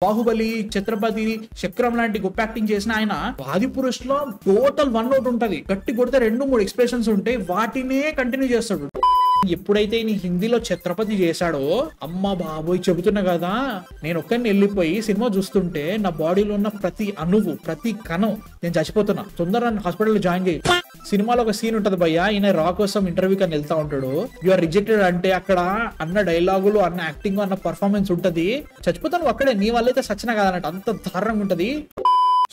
బాహుబలి, ఛత్రపతి, చక్రం లాంటి గొప్ప యాక్టింగ్ చేసిన ఆయన ఆదిపురుష్ లో టోటల్ 1 నోట్ ఉంటది. గట్టి కొడితే 2-3 ఎక్స్ప్రెషన్స్ ఉంటాయి, వాటినే కంటిన్యూ చేస్తాడు. ఎప్పుడైతే నీ హిందీలో ఛత్రపతి చేశాడో అమ్మ బాబోయ్ చెబుతున్నా కదా, నేను ఒక్కరిని వెళ్ళిపోయి సినిమా చూస్తుంటే నా బాడీలో ఉన్న ప్రతి అణువు, ప్రతి కణం నేను చచ్చిపోతున్నా. తొందరగా హాస్పిటల్లో జాయిన్ చేయి. సినిమాలో ఒక సీన్ ఉంటది భయ్య, ఈయన రా కోసం ఇంటర్వ్యూ కని వెళ్తా ఉంటాడు. యు ఆర్ రిజెక్టెడ్ అంటే అక్కడ అన్న డైలాగులు, అన్న యాక్టింగ్, అన్న పర్ఫార్మెన్స్ ఉంటది. చచ్చిపోతాను అక్కడే, నీ వల్లైతే సచ్చినా కాదన్నట్టు అంత దారుణంగా ఉంటది.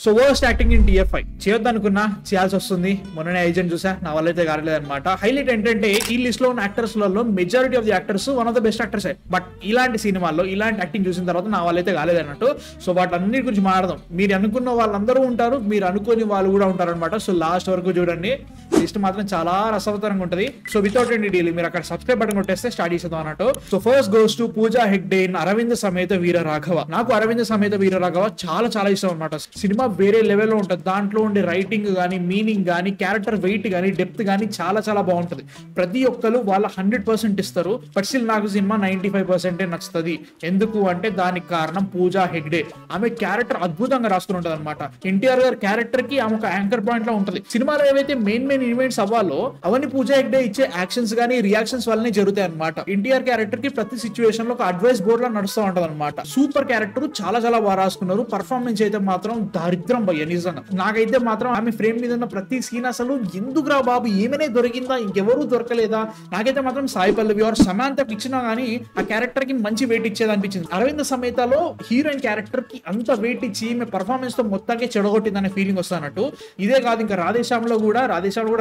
So worst acting in TFI చేయొద్దు అనుకున్నా, చేయాల్సి వస్తుంది. మొన్ననే ఏజెంట్ చూసా, నా వల్ల అయితే కాలేదు అనమాట. హైలైట్ ఏంటంటే ఈ లిస్ట్ లో ఉన్న యాక్టర్స్ లలో majority of the actors one of the best actors. But ఇలాంటి సినిమాల్లో ఇలాంటి యాక్టింగ్ చూసిన తర్వాత నా వల్ల అయితే కాలేదు అన్నట్టు. సో వాటన్నిటి గురించి మాట్లాడదాం. మీరు అనుకున్న వాళ్ళందరూ ఉంటారు, మీరు అనుకోని వాళ్ళు కూడా ఉంటారు అనమాట. సో లాస్ట్ వరకు చూడండి, లిస్ట్ మాత్రం చాలా రసవతరంగా ఉంటుంది. సో వితౌట్ ఎనీ డీల్ మీరు అక్కడ సబ్స్క్రైబ్ బటన్ కొట్టేస్తే స్టార్ట్ చేసేద్దాం అన్నట్టు. So first goes to Pooja Hegde in Aravinda Sametha Veera Raghava. నాకు అరవింద సమేత వీర రాఘవ చాలా చాలా ఇష్టం అనమాట. సినిమా వేరే లెవెల్లో ఉంటుంది. దాంట్లో ఉండే రైటింగ్ కానీ, మీనింగ్ కానీ, క్యారెక్టర్ వెయిట్ కానీ, డెప్త్ కానీ చాలా చాలా బాగుంటుంది. ప్రతి ఒక్కరు వాళ్ళ 100% ఇస్తారు. బట్ స్టిల్ నాకు సినిమా 95% నచ్చుతుంది. ఎందుకు అంటే దానికి కారణం పూజా హెగ్డే. ఆమె క్యారెక్టర్ అద్భుతంగా రాసుకుని ఉంటుంది అనమాట. ఎన్టీఆర్ గారి క్యారెక్టర్ కి ఆమె ఒక యాంకర్ పాయింట్ లో ఉంటుంది. సినిమాలో ఏవైతే మెయిన్ ఈవెంట్స్ అవ్వాలో అవన్నీ పూజా హెగ్డే ఇచ్చే యాక్షన్స్ కానీ, రియాక్షన్స్ వల్లనే జరుగుతాయి అనమాట. ఎన్టీఆర్ క్యారెక్టర్ కి ప్రతి సిచ్యువేషన్ లో ఒక అడ్వైస్ బోర్డ్ లా నడుస్తూ ఉంటది అనమాట. సూపర్ క్యారెక్టర్, చాలా చాలా బాగా రాసుకున్నారు. పర్ఫార్మెన్స్ అయితే మాత్రం దారిద్రం భయ్య, నిజంగా నాకైతే మాత్రం ఆమె ఫ్రేమ్ మీద ఉన్న ప్రతి సీన్ అసలు ఎందుకురా బాబు, ఏమైనా దొరికిందా, ఇంకెవరూ దొరకలేదా. నాకైతే మాత్రం సాయి పల్లవి ఆర్ సమాంతకి ఇచ్చినా గానీ ఆ క్యారెక్టర్ కి మంచి వెయిట్ ఇచ్చేది అనిపించింది. అరవింద సమేతలో హీరోయిన్ క్యారెక్టర్ కి అంత వెయిట్ ఇచ్చి ఈమె పర్ఫార్మెన్స్ తో మొత్తానికి చెడగొట్టిందనే ఫీలింగ్ వస్తున్నట్టు. ఇదే కాదు, ఇంకా రాధేశ్యామ్లో కూడా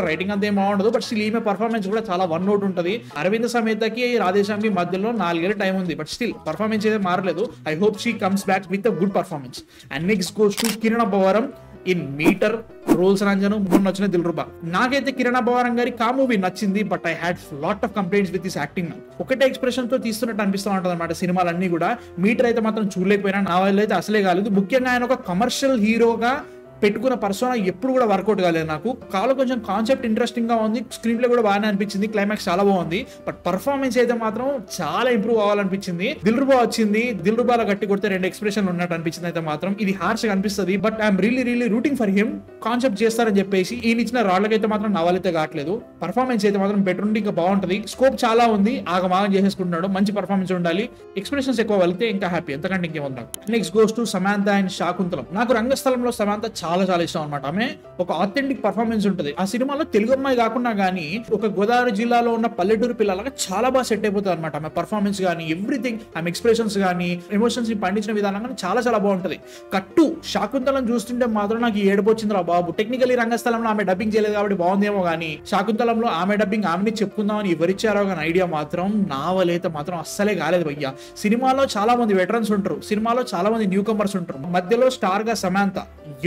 రైటింగ్ అంతా ఏం బాగుండదు. బట్ స్టిల్ ఈమె పర్ఫార్మెన్స్ కూడా చాలా 1 నోట్ ఉంటుంది. అరవింద సమేతకి రాధేశ్యామ్కి మధ్యలో 4 ఏళ్ళ టైం ఉంది. బట్ స్టిల్ పర్ఫార్మెన్స్ అయితే మారలేదు. I hope she comes back with a good performance. And next goes to Kiran Abbavaram in Meter rules Ranjan. మొన్న వచ్చిన దిల్రుబా. నాకైతే కిరణ్ అబ్బవరం గారి కా మూవీ నచ్చింది. But I had lot of complaints with this acting. ఒకటే ఎక్స్ప్రెషన్ తో తీస్తున్నట్టు అనిపిస్తూ ఉంటుంది అనమాట సినిమాలన్నీ కూడా. మీటర్ అయితే మాత్రం చూడలేకపోయినా, నా వల్ల అయితే అసలే కాలేదు. ముఖ్యంగా ఆయన ఒక కమర్షియల్ హీరోగా పెట్టుకున్న పర్సోనా ఎప్పుడు కూడా వర్కౌట్ కాలేదు నాకు. కొంచెం కాన్సెప్ట్ ఇంట్రెస్టింగ్ గా ఉంది, స్క్రీన్ ప్లే కూడా బాగానే అనిపించింది, క్లైమాక్స్ చాలా బాగుంది. బట్ పర్ఫార్మెన్స్ అయితే మాత్రం చాలా ఇంప్రూవ్ అవ్వాలనిపించింది. దిల్రుబా వచ్చింది, దిల్రుబాలో గట్టి కొడితే 2 ఎక్స్ప్రెషన్ ఉన్నట్టు అనిపించింది. అయితే మాత్రం ఇది హార్ష్ గా అనిపిస్తుంది. But I'm really rooting for him. Concept చేస్తారని చెప్పేసి ఈయన ఇచ్చిన రాళ్ళకైతే మాత్రం నా వాళ్ళైతే కావట్లేదు. పర్ఫార్మెన్స్ అయితే మాత్రం బెటర్ ఉండి ఇంకా బాగుంటుంది. స్కోప్ చాలా ఉంది, ఆగమాగం చేసేసుకుంటున్నాడు. మంచి పర్ఫార్మెన్స్ ఉండాలి, ఎక్స్ప్రెషన్స్ ఎక్కువ వెళ్తే ఇంకా హ్యాపీ, ఎంతకంటే ఇంకేముంది నాకు. Next goes to Samantha and Shaakuntalam. నాకు రంగస్థలంలో సమాంత చాలా చాలా ఇష్టం అనమాట. ఆమె ఒక ఆథెంటిక్ పర్ఫార్మెన్స్ ఉంటుంది. ఆ సినిమాలో తెలుగు అమ్మాయి కాకుండా గానీ ఒక గోదావరి జిల్లాలో ఉన్న పల్లెటూరు పిల్లలుగా చాలా బాగా సెట్ అయిపోతుంది అనమాట. ఆమె పర్ఫార్మెన్స్ కానీ, ఎవ్రీథింగ్, ఆమె ఎక్స్ప్రెషన్స్ కానీ, ఎమోషన్స్ ని పండించిన విధానం కానీ చాలా చాలా బాగుంటది. కట్టు శాకుంతలం చూస్తుంటే మాత్రం నాకు ఏడుపు వచ్చింది రా బాబు. టెక్నికలీ రంగస్థలంలో ఆమె డబ్బింగ్ చేయలేదు కాబట్టి బాగుందేమో కానీ, శాకుంతలంలో ఆమె డబ్బింగ్ ఆమెని చెప్పుకుందామని ఎవరిచ్చారో కానీ ఐడియా మాత్రం నా వాళ్ళైతే మాత్రం అస్సలే కాలేదు భయ్య. సినిమాలో చాలా మంది వెటరన్స్ ఉంటారు, సినిమాలో చాలా మంది న్యూ కమర్స్ ఉంటారు. మధ్యలో స్టార్ గా సమాంత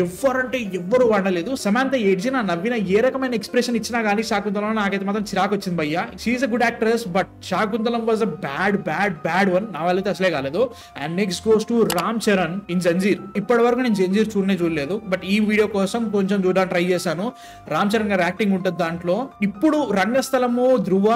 ఎవరంటే ఎవ్వరు వాడలేదు. సమాంత ఏడ్చినా, నవ్విన, ఏ రకమైన ఎక్స్ప్రెషన్ ఇచ్చినా కానీ శాకుంతలం నాకైతే మాత్రం చిరాకు వచ్చింది భయ్య. She's a good actress, but Shaakuntalam was a bad one. నా వాళ్ళైతే అసలే కాలేదు. And next goes to Ram Charan in Zanjeer. ఇప్పటి వరకు నేను జంజీర్ చూడలేదు, బట్ ఈ వీడియో కోసం కొంచెం చూడడానికి ట్రై చేశాను. రామ్ చరణ్ గారి యాక్టింగ్ ఉంటుంది దాంట్లో. ఇప్పుడు రంగస్థలము, ధృవ,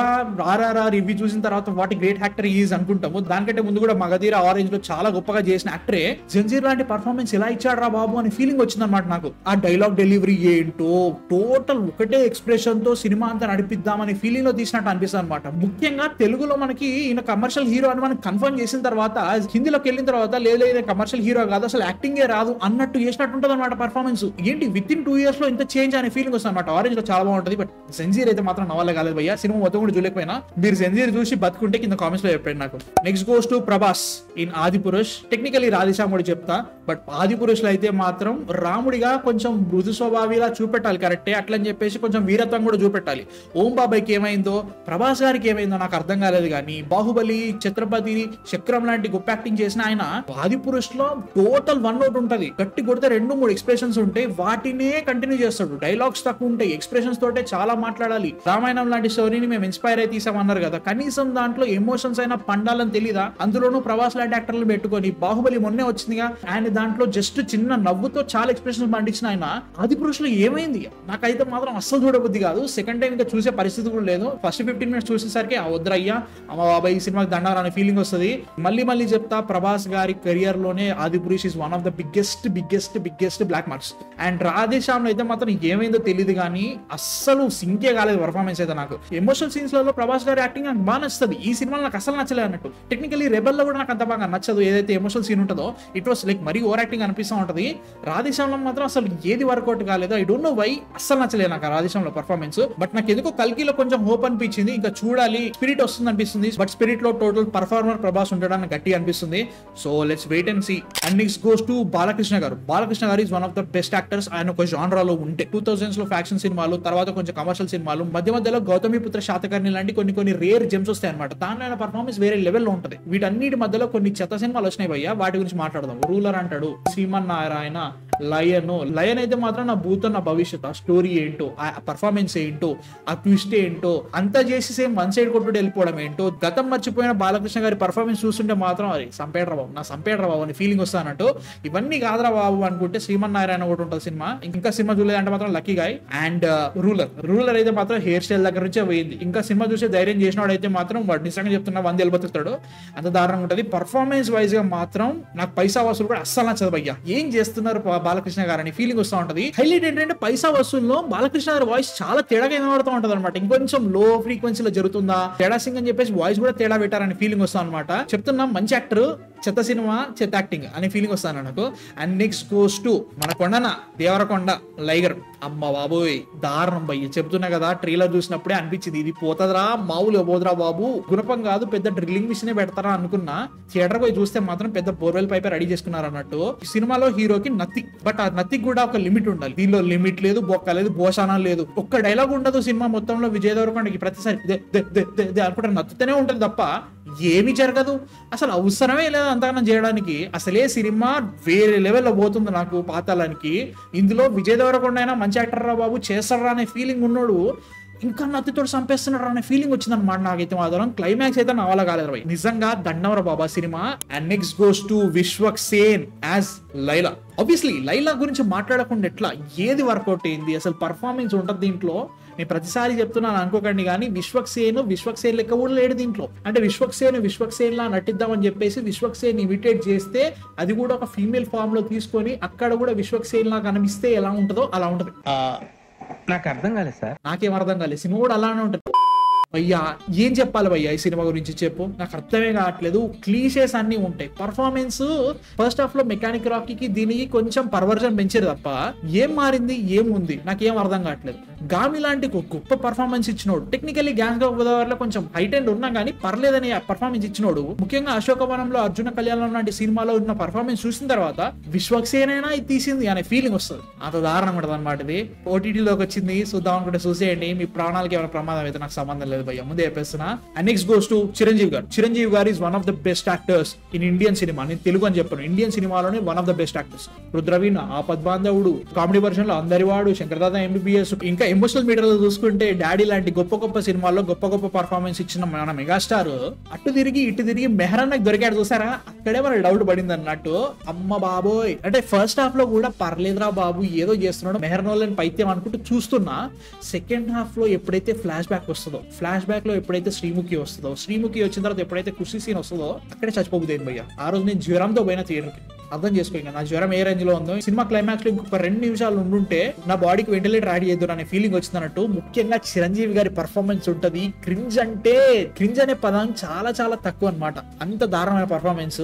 RRR ఇవి చూసిన తర్వాత వాటి గ్రేట్ యాక్టర్ ఈజ్ అనుకుంటాము. దానికంటే ముందు కూడా మగధీర, ఆరెంజ్ లో చాలా గొప్పగా చేసిన యాక్టరే జంజీర్ లాంటి పర్ఫార్మెన్స్ ఎలా ఇచ్చాడు రా బాబు అనే ఫీలింగ్ వచ్చింది అనమాట నాకు. ఆ డైలాగ్ డెలివరీ ఏంటో, టోటల్ ఒకటే ఎక్స్ప్రెషన్ తో సినిమా అంతా నడిపిద్దామని ఫీలింగ్ లో తీసినట్టు అనిపిస్తుంది అనమాట. ముఖ్యంగా తెలుగులో మనకి ఈయన కమర్షియల్ హీరో అని మనం కన్ఫర్మ్ చేసిన తర్వాత, హిందీలోకి వెళ్ళిన తర్వాత లేదు కమర్షియల్ హీరో కాదు, అసలు యాక్టింగే రాదు అన్నట్టు చేసినట్టు ఉంటుంది అనమాట పర్ఫార్మెన్స్. ఏంటి విత్ ఇన్ 2 years లో ఇంత చేంజ్ అనే ఫీలింగ్ వస్తుంది అనమాట. ఆరెంజ్ లో చాలా బాగుంటుంది. బట్ జంజీర్ అయితే మాత్రం నా వల్ల కాలేదు భయ్య. సినిమా మొత్తం కూడా చూడలేకపోయినా. మీరు జంజీర్ చూసి బతుకుంటే కింద కామెంట్స్ లో చెప్పండి నాకు. Next goes to Prabhas in Adipurush. Technically Radhe Shyam కూడా చెప్తా, బట్ ఆదిపురుష్ లో అయితే మాత్రం రాముడిగా కొంచెం మృదు స్వభావిలా చూపెట్టాలి, కరెక్టే. అట్లని చెప్పేసి కొంచెం వీరత్వం కూడా చూపెట్టాలి. ఓం బాబాయ్కి ఏమైందో, ప్రభాస్ గారికి ఏమైందో నాకు అర్థం కాలేదు. కానీ బాహుబలి, ఛత్రపతి, చక్రం లాంటి గొప్ప యాక్టింగ్ చేసిన ఆయన ఆదిపురుష్ లో టోటల్ 1 నోట్ ఉంటది. గట్టి కొడితే 2-3 ఎక్స్ప్రెషన్స్ ఉంటాయి, వాటినే కంటిన్యూ చేస్తాడు. డైలాగ్స్ తక్కువ ఉంటాయి, ఎక్స్ప్రెషన్స్ తోటే చాలా మాట్లాడాలి. రామాయణం లాంటి స్టోరీని మేము ఇన్స్పైర్ అయి తీసామన్నారు కదా, కనీసం దాంట్లో ఎమోషన్స్ అయినా పండాలని తెలీదా? అందులోనూ ప్రభాస్ లాంటి యాక్టర్లు పెట్టుకొని. బాహుబలి మొన్నే వచ్చిందిగా, ఆయన దాంట్లో జస్ట్ చిన్న నవ్వుతో చాలా ఎక్స్ప్రెషన్స్ పండించిన ఆయన ఆదిపురుషులో ఏమైంది నాకైతే మాత్రం అస్సలు చూడబుద్ధి కాదు. సెకండ్ టైం ఇంకా చూసే పరిస్థితి కూడా లేదు. ఫస్ట్ 15 minutes చూసేసరికి వద్రయ్యా అమ్మ బాబాయ్ ఈ సినిమాకి దండారు అనే ఫీలింగ్ వస్తుంది. మళ్ళీ చెప్తా, ప్రభాస్ గారి కెరియర్ లోనే Adipurush is one of the biggest black marks. And Radhe Shyam అయితే మాత్రం ఏమైందో తెలియదు కానీ అస్సలు సింకే కాలేదు పర్ఫార్మెన్స్ అయితే. నాకు ఎమోషనల్ సీన్స్ లలో ప్రభాస్ గారి యాక్టింగ్ నాకు బాగా నచ్చుతుంది. ఈ సినిమాలో నాకు అసలు నచ్చలేదు అన్నట్టు. టెక్నికలీ రెబెల్ లో కూడా నాకు అంత బాగా నచ్చదు. ఏదైతే ఎమోషనల్ సీన్ ఉంటుందో ఇట్ వాస్ లైక్ మరీ ఓవర్ యాక్టింగ్ అనిపిస్తూ ఉంటది. రాధేశ్యామ్ లో మాత్రం అసలు ఏది వర్కౌట్ కాలేదు. ఐ డోంట్ నో వై, అస్సలు నచ్చలేదు నాకు రాధేశ్యామ్ లో పర్ఫార్మెన్స్. బట్ నాకు ఎందుకో కల్కిలో కొంచెం హోప్ అనిపించింది. ఇంకా చూడాలి, స్పిరిట్ వస్తుంది అనిపిస్తుంది. బట్ స్పిరిట్ లో టోటల్ పర్ఫార్మర్ ప్రభాస్ ఉండడానికి గట్టి అనిపిస్తుంది. So let's wait and see. And next goes to Balakrishna garu. Balakrishna garu is one of the best actors. ఆయన ఒక జానరాలో ఉంటే 2000s లో ఫ్యాక్షన్ సినిమాలు, తర్వాత కొంచెం కమర్షియల్ సినిమాలు, మధ్యలో గౌతమిపుత్ర శాతకర్ణి లాంటి కొన్ని రేర్ జెమ్స్ వస్తాయి అనమాట. దానిలో ఆయన పర్ఫార్మెన్స్ వేరే లెవెల్లో ఉంటుంది. వీటన్నిటి మధ్యలో కొన్ని చెత్త సినిమాలు వచ్చినాయి భయ్య, వాటి గురించి మాట్లాడదాం. రూలర్ అంటాడు, శ్రీమన్నారాయణ, లయన్ అయితే మాత్రం నా భూతం నా భవిష్యత్. ఆ స్టోరీ ఏంటో, ఆ పర్ఫార్మెన్స్ ఏంటో, ఆ ట్విస్ట్ ఏంటో, అంతా చేసి సేమ్ వన్ సైడ్ కొట్టుడు వెళ్ళిపోవడం ఏంటో, గతం మర్చిపోయిన బాలకృష్ణ గారి పర్ఫార్మెన్స్ చూస్తుంటే మాత్రం అది సంపేడ్రా బాబు అని ఫీలింగ్ వస్తానట్టు. ఇవన్నీ కాదురా బాబు అనుకుంటే శ్రీమన్నారాయణ ఒకటి ఉంటుంది సినిమా. ఇంకా సినిమా చూడలేదంటే మాత్రం లక్కీ గాయ్. అండ్ రూలర్ అయితే మాత్రం హెయిర్ స్టైల్ దగ్గర నుంచే పోయింది. ఇంకా సినిమా చూసే ధైర్యం చేసినాడు అయితే మాత్రం వాడు నిజంగా చెప్తున్నా 100 ఏళ్ళు బతుకుతాడు. అంత దారుణంగా ఉంటుంది. పర్ఫార్మెన్స్ వైజ్ గా మాత్రం నాకు పైసా వసూలు కూడా అస్సలు నచ్చదు భయ్య. ఏం చేస్తున్నారు బాలకృష్ణ గారు అని ఫీలింగ్ వస్తూ ఉంటది. హైలైట్ ఏంటంటే పైసా వసూల్లో బాలకృష్ణ గారి వాయిస్ చాలా తేడాగా వినబడుతూ ఉంటది అనమాట. ఇంకొంచెం లో ఫ్రీక్వెన్సీలో జరుగుతుందా, తేడా సింగ్ అని చెప్పేసి వాయిస్ కూడా తేడా పెట్టారని ఫీలింగ్ వస్తా అనమాట. చెప్తున్నా మంచి యాక్టర్, చెత్త సినిమా చెత్త యాక్టింగ్ అనే ఫీలింగ్ వస్తాను నాకు. అండ్ నెక్స్ట్ గోస్ టు మన కొండన దేవరకొండ లైగర్. అమ్మ బాబోయ్ దారుణం భయ్య, చెప్తున్నా కదా, ట్రైలర్ చూసినప్పుడే అనిపించింది ఇది పోతదరా మామూలుగా పోదురా బాబు, గుణపం కాదు పెద్ద డ్రిల్లింగ్ మిషనే పెడతారా అనుకున్నా. థియేటర్ పోయి చూస్తే మాత్రం పెద్ద బోర్వెల్ పైపే రెడీ చేసుకున్నారు అన్నట్టు. సినిమాలో హీరోకి నథింగ్, బట్ ఆ నథింగ్ కూడా ఒక లిమిట్ ఉండాలి. దీనిలో లిమిట్ లేదు, బొక్క లేదు, భోషానా లేదు, ఒక్క డైలాగ్ ఉండదు సినిమా మొత్తంలో. విజయ్ దేవరకొండకి ప్రతిసారి అనుకుంటే నత్తుతూనే ఉంటది తప్ప ఏమి జరగదు. అసలు అవసరమే లేదు అంతగానం చేయడానికి. అసలే సినిమా వేరే లెవెల్లో పోతుంది నాకు పాతాళానికి. ఇందులో విజయ్ దేవరకొండ అయినా మంచి యాక్టర్ రా బాబు, చేస్తారా అనే ఫీలింగ్ ఉన్నాడు, ఇంకా నత్తితో చంపేస్తున్నాడు అనే ఫీలింగ్ వచ్చింది అనమాట నాకైతే మాత్రం. క్లైమాక్స్ అయితే నా వల్ల కాలేదు భయ్, నిజంగా దండవర బాబా సినిమా. And next goes to Vishwak Sen as Laila. Obviously Laila గురించి మాట్లాడకుండా ఎట్లా, ఏది వర్కౌట్ అయింది, అసలు పర్ఫార్మెన్స్ ఉంటుంది దీంట్లో. నేను ప్రతిసారి చెప్తున్నాను అనుకోకండి కానీ విశ్వక్ సేన్ లెక్క కూడా లేడు దీంట్లో. అంటే విశ్వక్ సేన్ లా నటిద్దామని చెప్పేసి విశ్వక్ సేన్ ఇమిటేట్ చేస్తే అది కూడా ఒక ఫీమేల్ ఫామ్ లో తీసుకొని అక్కడ కూడా విశ్వక్ సేన్ లా కనిపిస్తే ఎలా ఉంటుందో అలా ఉంటది. నాకు అర్థం కాలేదు సార్. నాకేం అర్థం కాలేదు. సినిమా కూడా అలానే ఉంటుంది భయ్యా. ఏం చెప్పాలి భయ్యా ఈ సినిమా గురించి చెప్పు, నాకు అర్థమే కావట్లేదు. క్లీషేస్ అన్ని ఉంటాయి. పర్ఫార్మెన్స్ ఫస్ట్ హాఫ్ లో మెకానిక్ రాకీకి దీనికి కొంచెం పర్వర్జన్ పెంచారు తప్ప ఏం మారింది ఏముంది నాకేం అర్థం కావట్లేదు. గామి లాంటి గొప్ప పర్ఫార్మెన్స్ ఇచ్చినోడు, టెక్నికల్లీ గ్యాంగ్స్ ఆఫ్ గోదావరిలో కొంచెం హైట్ అండ్ ఉన్నా కానీ పర్లేదని పర్ఫార్మెన్స్ ఇచ్చినోడు, ముఖ్యంగా అశోకవనంలో అర్జున కళ్యాణం లాంటి సినిమాలో ఉన్న పర్ఫార్మెన్స్ చూసిన తర్వాత విశ్వక్ సేన్ అయినా ఇది తీసింది అనే ఫీలింగ్ వస్తుంది. అంత దారుణంగా ఉంటుంది అనమాట. ఇది ఓటీటీలోకి వచ్చింది, చూద్దాం అనుకుంటే చూసేయండి. మీ ప్రాణాలకి ఏమైనా ప్రమాదం అయితే నాకు సంబంధం లేదు భయ్య, ముందే చెప్పేస్తున్నా. And next goes to Chiranjeevi garu is one of the best actors in Indian cinema. నేను తెలుగు అని చెప్పాను, ఇండియన్ సినిమాలోనే one of the best actors. Rudraveena, Aapadbandhavudu, comedy version లో అందరివాడు, శంకర్దాద ఎంబీబీఎస్, ఇంకా ఎమోషనల్ మీడియాలో చూసుకుంటే డాడీ లాంటి గొప్ప సినిమాల్లో గొప్ప పర్ఫార్మెన్స్ ఇచ్చిన మన మెగాస్టార్ అటు తిరిగి ఇటు తిరిగి మెహరాన్నకి దొరికాడు చూసారా, అక్కడే మన డౌట్ పడింది అన్నట్టు. అమ్మ బాబోయ్, అంటే ఫస్ట్ హాఫ్ లో కూడా పర్లేదురా బాబు ఏదో చేస్తున్నాడు మెహర్నోళ్ళని పైత్యం అనుకుంటూ చూస్తున్నా. సెకండ్ హాఫ్ లో ఎప్పుడైతే ఫ్లాష్ బ్యాక్ వస్తుందో, ఫ్లాష్ బ్యాక్ లో ఎప్పుడైతే శ్రీముఖి వచ్చిన తర్వాత ఎప్పుడైతే ఖుషి సీన్ వస్తుందో అక్కడే చచ్చిపోబుదేంది భయ్య. ఆ రోజు నేను జ్వరంతో పోయిన థియేటర్కి. అర్థం చేసుకో ఇంకా నా జ్వరం ఏ రేంజ్ లో ఉందో. సినిమా క్లైమాక్స్ లో ఇంకొక 2 నిమిషాలు ఉండుంటే నా బాడీకి వెంటిలేటర్ యాడ్ చేద్దాం అనే ఫీలింగ్ వచ్చింది అన్నట్టు. ముఖ్యంగా చిరంజీవి గారి పర్ఫార్మెన్స్ ఉంటది. క్రింజ్ అనే పదం చాలా చాలా తక్కువ అనమాట, అంత దారుణమైన పర్ఫార్మెన్స్.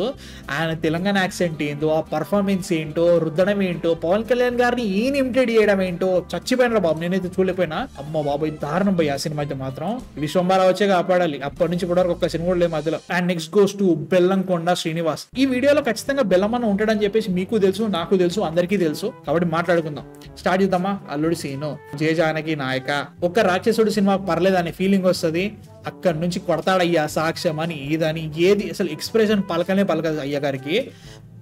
ఆయన తెలంగాణ యాక్సెంట్ ఏంటో, ఆ పర్ఫార్మెన్స్ ఏంటో, రుద్దడం ఏంటో, పవన్ కళ్యాణ్ గారిని ఈయన ఇమిటేట్ చేయడం ఏంటో చచ్చిపోయినా బాబు, నేనైతే చూడలేకపోయినా. అమ్మ బాబు దారుణం పోయి ఆ సినిమా అయితే మాత్రం. విశ్వంబారావు వచ్చే కాపాడాలి, అప్పటి నుంచి ఇప్పటివరకు ఒక్క సినిమా కూడా లేదు మధ్యలో. And next goes to Bellamkonda Srinivas. ఈ వీడియోలో ఖచ్చితంగా బెల్లమన్న ఉంటాడని చెప్పేసి మీకు తెలుసు, నాకు తెలుసు, అందరికీ తెలుసు. కాబట్టి మాట్లాడుకుందాం, స్టార్ట్ చేద్దామా. అల్లుడి సీను, జయ జానకి నాయక, ఒక్క రాక్షసుడు సినిమా పర్లేదు అనే ఫీలింగ్ వస్తుంది. అక్కడి నుంచి కొడతాడయ్యా సాక్ష్యం అని ఇదని ఏది అసలు ఎక్స్ప్రెషన్ పలకనే పలకదు అయ్య గారికి.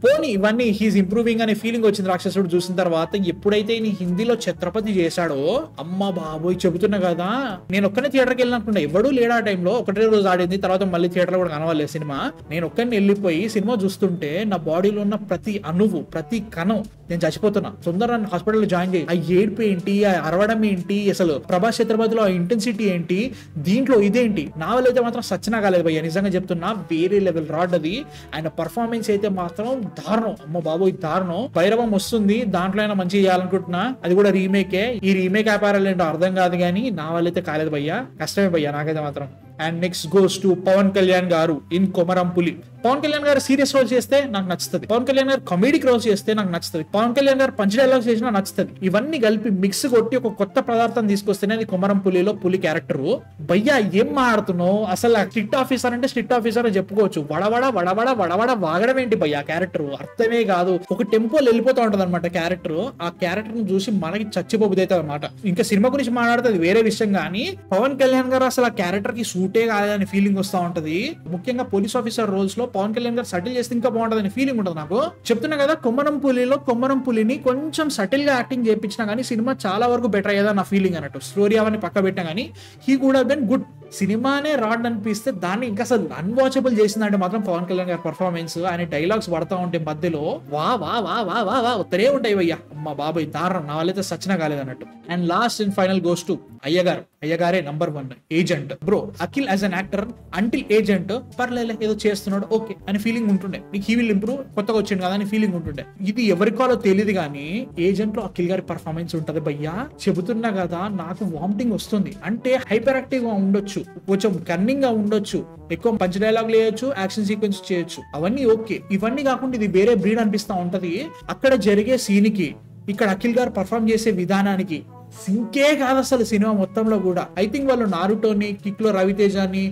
పోనీ ఇవన్నీ హీస్ ఇంప్రూవింగ్ అనే ఫీలింగ్ వచ్చింది రాక్షసుడు చూసిన తర్వాత. ఎప్పుడైతే ఈయన హిందీలో ఛత్రపతి చేశాడో అమ్మ బాబోయ్ చెబుతున్నా కదా, నేను ఒక్కనే థియేటర్కి వెళ్ళినట్టున్నా, ఎవడూ లేడా ఆ టైంలో. ఒకటే రోజు ఆడింది, తర్వాత మళ్ళీ థియేటర్ కూడా కనవాలి సినిమా. నేను ఒక్కరిని వెళ్ళిపోయి సినిమా చూస్తుంటే నా బాడీలో ఉన్న ప్రతి అణువు ప్రతి కణం నేను చచ్చిపోతున్నా. తొందరగా హాస్పిటల్లో జాయిన్ చేయి. ఆ ఏడుపు ఏంటి, ఆ అరవడం ఏంటి, అసలు ప్రభాస్ ఛత్రపతిలో ఆ ఇంటెన్సిటీ ఏంటి, దీంట్లో ఇదేంటి, నా వల్ల అయితే మాత్రం సచ్చినా కాలేదు భయ్య, నిజంగా చెప్తున్నా. వేరే లెవెల్ రాడ్ అది. ఆయన పర్ఫార్మెన్స్ అయితే మాత్రం దారుణం, అమ్మ బాబోయ్ దారుణం. భైరవం వస్తుంది, దాంట్లో అయినా మంచిగా చేయాలనుకుంటున్నా, అది కూడా రీమేకే. ఈ రీమేక్ వ్యాపారాలు ఏంటో అర్థం కాదు కానీ నా వల్ల అయితే కాలేదు భయ్య, కష్టమే భయ్య నాకైతే మాత్రం. And next goes to Pawan Kalyan garu in Komaram పులి. పవన్ కళ్యాణ్ గారు సీరియస్ రోల్ చేస్తే నాకు నచ్చుతుంది, పవన్ కళ్యాణ్ గారు కామెడిక్ రోల్ చేస్తే నాకు నచ్చుతుంది, పవన్ కళ్యాణ్ గారు పంచ్ డైలాగ్స్ చేసినా నచ్చుతుంది. ఇవన్నీ కలిపి మిక్స్ కొట్టి ఒక కొత్త పదార్థం తీసుకొస్తేనే అది కొమరం పులిలో పులి క్యారెక్టర్. భయ్యా ఏం మాడుతున్నావు అసలు? స్ట్రిక్ట్ ఆఫీసర్ అంటే స్ట్రిక్ట్ ఆఫీసర్ అని చెప్పుకోవచ్చు, వడవడ వడవడ వడవడ వాగడం ఏంటి భయ్యా క్యారెక్టర్? అర్థమే కాదు. ఒక టెంపోలో వెళ్ళిపోతూ ఉంటది అనమాట క్యారెక్టర్. ఆ క్యారెక్టర్ ను చూసి మనకి చచ్చిపోబుది అవుతుంది అనమాట. ఇంకా సినిమా గురించి మాట్లాడితే అది వేరే విషయం, కానీ పవన్ కళ్యాణ్ గారు అసలు ఆ క్యారెక్టర్ కి సూటే కాదని ఫీలింగ్ వస్తూ ఉంటది. ముఖ్యంగా పోలీస్ ఆఫీసర్ రోల్స్ లో పవన్ కళ్యాణ్ గారు సటిల్ చేస్తే ఇంకా బాగుంటదని ఫీలింగ్ ఉంటుంది నాకు. చెప్తున్నా కదా, కొమరం పులిలో కొమరం పులిని కొంచెం సటిల్ గా యాక్టింగ్ చేయించినా కానీ సినిమా చాలా వరకు బెటర్ అయ్యేదా నా ఫీలింగ్ అన్నట్టు. స్టోరీ అవన్నీ పక్క పెట్టినా కానీ he could have been good. సినిమానే రాడ్ అనిపిస్తే దాన్ని ఇంకా అసలు అన్వాచబుల్ చేసిందంటే మాత్రం పవన్ కళ్యాణ్ గారి పర్ఫార్మెన్స్. ఆయన డైలాగ్స్ పడతా ఉంటే మధ్యలో వా వా వా వా వా వా ఉత్తరే ఉంటాయి భయ్యా, అమ్మ బాబాయ్ దారుణం, నా వాళ్ళైతే సచ్చినా కాలేదు అన్నట్టు. And last and final goes to Ayyagare number 1 Agent. Bro Akhil as an actor until Agent పర్లేలే ఏదో చేస్తున్నాడు ఓకే అని ఫీలింగ్ ఉంటుండే, నీకు హీ విల్ ఇంప్రూవ్ కొత్తగా వచ్చింది కదా అని ఫీలింగ్ ఉంటుండే. ఇది ఎవరికాలో తెలియదు కానీ ఏజెంట్ లో అఖిల్ గారి పర్ఫార్మెన్స్ ఉంటది భయ్యా. చెబుతున్నా కదా నాకు వామిటింగ్ వస్తుంది. అంటే హైపర్ యాక్టివ్ గా ఉండొచ్చు, కొంచెం కన్నింగ్ గా ఉండొచ్చు, ఎక్కువ పంచ్ డైలాగ్ చేయొచ్చు, యాక్షన్ సీక్వెన్స్ చేయొచ్చు, అవన్నీ ఓకే. ఇవన్నీ కాకుండా ఇది వేరే బ్రీడ్ అనిపిస్తా ఉంటది. అక్కడ జరిగే సీన్ కి ఇక్కడ అఖిల్ గారు పర్ఫార్మ్ చేసే విధానానికి సింకే కాదు అసలు సినిమా మొత్తంలో కూడా. ఐ థింక్ వాళ్ళు నారుటోని, కిక్ లో రవితేజని,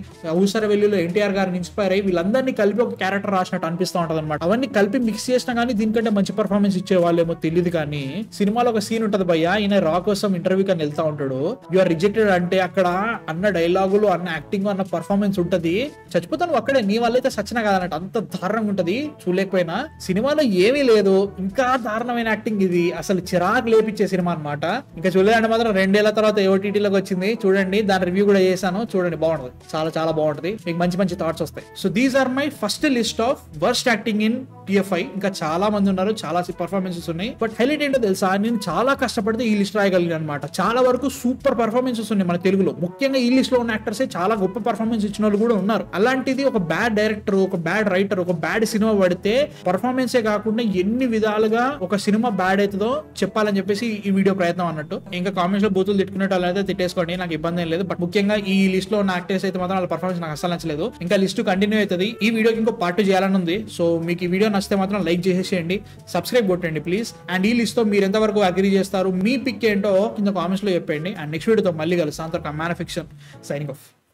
ఊసరవెల్లిలో ఎన్టీఆర్ గారిని ఇన్స్పైర్ అయ్యి వీళ్ళందరినీ కలిపి ఒక క్యారెక్టర్ రాసినట్టు అనిపిస్తూ ఉంటది అనమాట. అవన్నీ కలిపి మిక్స్ చేసినా కానీ దీనికంటే మంచి పర్ఫార్మెన్స్ ఇచ్చే వాళ్ళేమో తెలియదు. కానీ సినిమాలో ఒక సీన్ ఉంటది భయ్య, ఈయన రా కోసం ఇంటర్వ్యూ కానీ వెళ్తా ఉంటాడు, యు ఆర్ రిజెక్టెడ్ అంటే అక్కడ అన్న డైలాగులు అన్న యాక్టింగ్ అన్న పర్ఫార్మెన్స్ ఉంటది, చచ్చిపోతాను అక్కడే, నీ వాళ్ళైతే సచ్చినా కాదన్నట్టు అంత దారుణంగా ఉంటది. చూడలేకపోయినా సినిమాలో ఏమీ లేదు, ఇంకా దారుణమైన యాక్టింగ్ ఇది, అసలు చిరాకు లేపించే సినిమా అనమాట. ఇంకా చూడలేదు అంటే మాత్రం 2 ఏళ్ల తర్వాత ఓటీటీలోకి వచ్చింది చూడండి, దాని రివ్యూ కూడా చేశాను చూడండి, బాగుంటది, చాలా చాలా బాగుంటది, మీకు మంచి మంచి థాట్స్ వస్తాయి. So these are my first list of worst acting in TFI. ఇంకా చాలా మంది ఉన్నారు, చాలా పర్ఫార్మెన్సెస్ ఉన్నాయి, బట్ హైలైట్ ఏంటో తెలుసా, నేను చాలా కష్టపడితే ఈ లిస్ట్ రాయగలిగాను అనమాట. చాలా వరకు సూపర్ పర్ఫార్మెన్సెస్ ఉన్నాయి మన తెలుగులో, ముఖ్యంగా ఈ లిస్ట్ లో ఉన్న యాక్టర్సే చాలా గొప్ప పర్ఫార్మెన్స్ ఇచ్చిన వాళ్ళు కూడా ఉన్నారు. అలాంటిది ఒక బ్యాడ్ డైరెక్టర్, ఒక బ్యాడ్ రైటర్, ఒక బ్యాడ్ సినిమా పడితే పర్ఫార్మెన్సే కాకుండా ఎన్ని విధాలుగా ఒక సినిమా బ్యాడ్ అవుతుందో చెప్పాలని చెప్పేసి ఈ వీడియో ప్రయత్నం అన్నట్టు. ఇంకా కామెంట్స్ లో బూతులు తిట్టుకునేట్టు అలా అయితే తిట్టేసుకోండి, నాకు ఇబ్బంది ఏం లేదు. బట్ ముఖ్యంగా ఈ లిస్ట్ లో ఉన్న యాక్టర్స్ అయితే మాత్రం వాళ్ళ పర్ఫార్మెన్స్ నాకు అసలు నచ్చలేదు. ఇంకా లిస్ట్ కంటిన్యూ అవుతుంది, ఈ వీడియోకి ఇంకో పార్ట్ 2 చేయాలని ఉంది. సో మీకు ఈ వీడియో నచ్చితే మాత్రం లైక్ చేసేయండి, సబ్స్క్రైబ్ కొట్టండి ప్లీజ్. అండ్ ఈ లిస్ట్ తో మీరు ఎంతవరకు అగ్రీ చేస్తారు, మీ పిక్ ఏంటో కింద కామెంట్స్ లో చెప్పండి. అండ్ నెక్స్ట్ వీడియోతో మళ్ళీ కలుస్తాను. Man of fiction signing off.